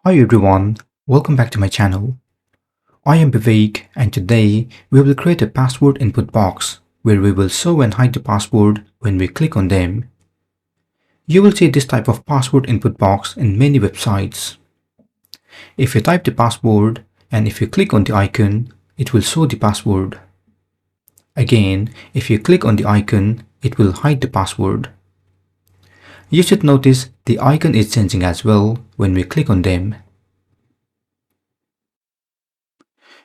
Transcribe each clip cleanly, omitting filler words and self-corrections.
Hi everyone, welcome back to my channel. I am Vivek and today we will create a password input box where we will show and hide the password when we click on them. You will see this type of password input box in many websites. If you type the password and if you click on the icon, it will show the password. Again, if you click on the icon, it will hide the password. You should notice the icon is changing as well when we click on them.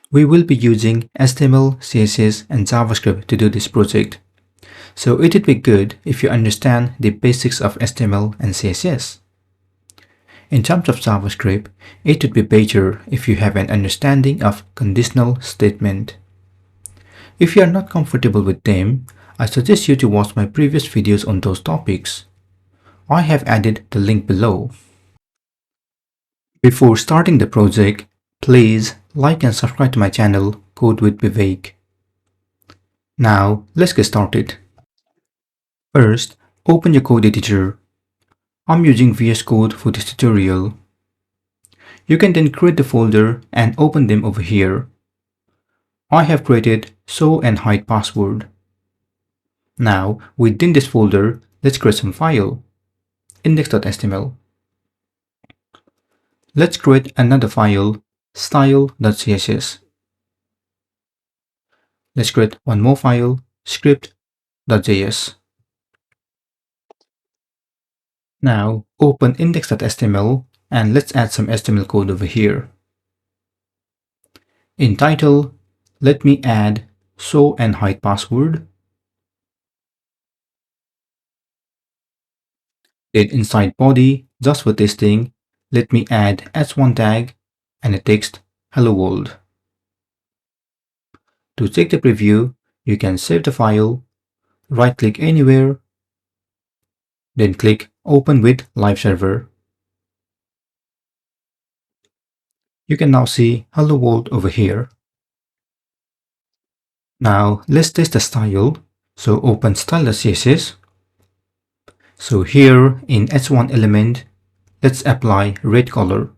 We will be using HTML, CSS and JavaScript to do this project. So it would be good if you understand the basics of HTML and CSS. In terms of JavaScript, it would be better if you have an understanding of conditional statement. If you are not comfortable with them, I suggest you to watch my previous videos on those topics. I have added the link below. Before starting the project, please like and subscribe to my channel Code with Vivek. Now let's get started. First, open your code editor. I'm using VS Code for this tutorial. You can then create the folder and open them over here. I have created show and hide password. Now within this folder, let's create some file, index.html. Let's create another file, style.css. Let's create one more file, script.js. Now open index.html and let's add some HTML code over here. In title, let me add show and hide password. Then inside body, just for testing, let me add h1 tag and a text hello world. To check the preview, you can save the file, right click anywhere, then click open with live server. You can now see hello world over here. Now let's test the style. So open style.css. So here in h1 element, let's apply red color.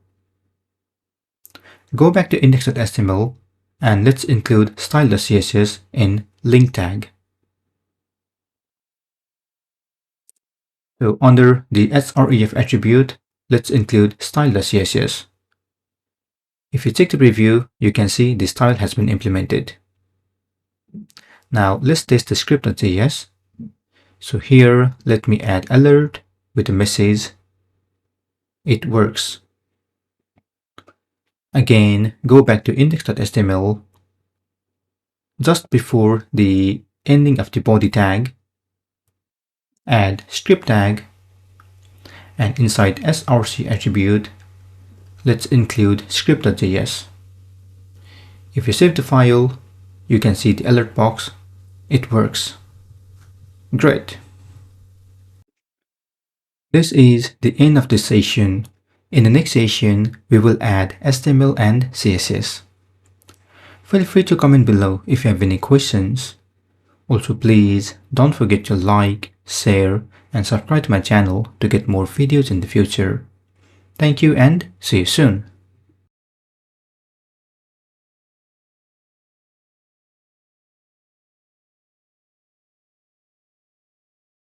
Go back to index.html and let's include style.css in link tag. So under the href attribute, let's include style.css. If you check the preview, you can see the style has been implemented. Now let's test the script.js. So here, let me add alert with a message. It works. Again, go back to index.html. Just before the ending of the body tag, add script tag, and inside src attribute, let's include script.js. If you save the file, you can see the alert box. It works. Great. This is the end of this session. In the next session, we will add HTML and CSS. Feel free to comment below if you have any questions. Also, please don't forget to like, share, and subscribe to my channel to get more videos in the future. Thank you and see you soon.